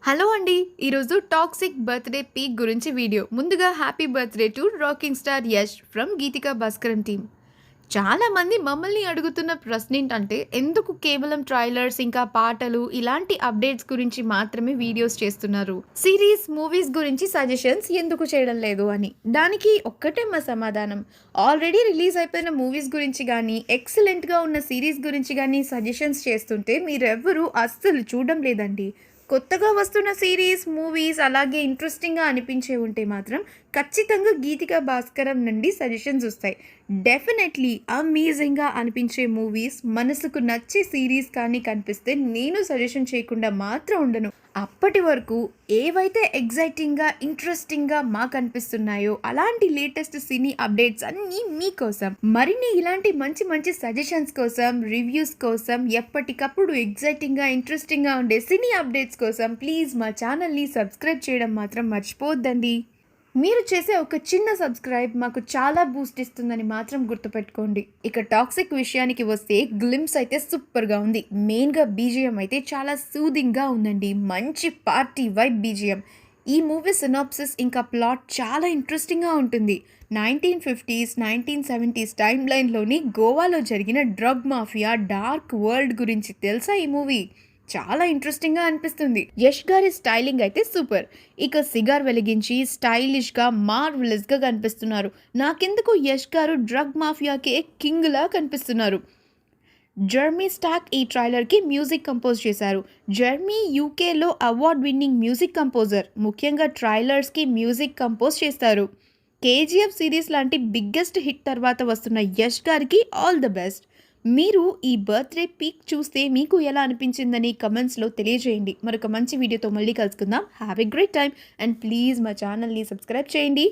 Hello అండి. ఈరోజు toxic birthday peak గురించి వీడియో. ముందుగా happy birthday to rocking star Yash from Geethika Bhaskaran team. చాలామంది మమ్మల్ని అడుగుతున్న ప్రశ్నేంటంటే, ఎందుకు కేవలం ట్రైలర్స్, ఇంకా పాటలు ఇలాంటి అప్డేట్స్ గురించి మాత్రమే వీడియోస్ చేస్తున్నారు? సీరీస్, మూవీస్ గురించి సజెషన్స్ ఎందుకు చేయడం లేదు అని. దానికి ఒక్కటే మా సమాధానం. ఆల్రెడీ రిలీజ్ అయిపోయిన మూవీస్ గురించి గానీ, ఎక్సలెంట్‌గా ఉన్న సీరీస్ గురించి గానీ సజెషన్స్ చేస్తుంటే మీరెవ్వరూ అస్సలు చూడడం లేదండి. కొత్తగా వస్తున్న సీరీస్, మూవీస్ అలాగే ఇంట్రెస్టింగ్‌గా అనిపించేవి ఉంటే మాత్రం ఖచ్చితంగా గీతిక భాస్కరం నుండి సజెషన్స్ వస్తాయి. డెఫినెట్‌లీ అమేజింగ్‌గా అనిపించే మూవీస్, మనసుకు నచ్చే సీరీస్ కానీ కనిపిస్తే నేను సజెషన్ చేయకుండా మాత్రం ఉండను. అప్పటి వరకు ఏవైతే ఎక్సైటింగ్‌గా, ఇంట్రెస్టింగ్‌గా మాకనిపిస్తున్నాయో అలాంటి లేటెస్ట్ సినీ అప్డేట్స్ అన్నీ మీకోసం. మరిన్ని ఇలాంటి మంచి మంచి సజెషన్స్ కోసం, రివ్యూస్ కోసం, ఎప్పటికప్పుడు ఎక్సైటింగ్‌గా, ఇంట్రెస్టింగ్‌గా ఉండే సినీ అప్డేట్స్ కోసం ప్లీజ్ మా ఛానల్‌ని సబ్స్క్రైబ్ చేయడం మాత్రం మర్చిపోవద్దండి. మీరు చేసే ఒక చిన్న సబ్స్క్రైబ్ మాకు చాలా బూస్ట్ ఇస్తుందని మాత్రం గుర్తుపెట్టుకోండి. ఇక టాక్సిక్ విషయానికి వస్తే గ్లిమ్స్ అయితే సూపర్గా ఉంది. మెయిన్గా బీజిఎం అయితే చాలా సూదింగ్గా ఉందండి. మంచి పార్టీ వైబ్ బీజిఎం. ఈ మూవీ సినాప్సిస్ ఇంకా ప్లాట్ చాలా ఇంట్రెస్టింగ్గా ఉంటుంది. 1950s 1970s టైమ్ లైన్లోని గోవాలో జరిగిన డ్రగ్ మాఫియా డార్క్ వరల్డ్ గురించి తెలుసా ఈ మూవీ? చాలా ఇంట్రెస్టింగ్గా అనిపిస్తుంది. యష్ గారి స్టైలింగ్ అయితే సూపర్. ఇక సిగార్ వెలిగించి స్టైలిష్గా, మార్వెలస్గా కనిపిస్తున్నారు. నాకెందుకు యష్ గారు డ్రగ్ మాఫియాకే కింగ్లా కనిపిస్తున్నారు. జెర్మీ స్టాక్ ఈ ట్రైలర్కి మ్యూజిక్ కంపోజ్ చేశారు. జెర్మీ యూకేలో అవార్డ్ విన్నింగ్ మ్యూజిక్ కంపోజర్. ముఖ్యంగా ట్రైలర్స్కి మ్యూజిక్ కంపోజ్ చేస్తారు. కేజీఎఫ్ సిరీస్ లాంటి బిగ్గెస్ట్ హిట్ తర్వాత వస్తున్న యష్ గారికి ఆల్ ద బెస్ట్. మీరు ఈ బర్త్డే పీక్ చూస్తే మీకు ఎలా అనిపించిందని కమెంట్స్లో తెలియజేయండి. మరొక మంచి వీడియోతో మళ్ళీ కలుసుకుందాం. Have a great time and please మా ఛానల్ని సబ్స్క్రైబ్ చేయండి.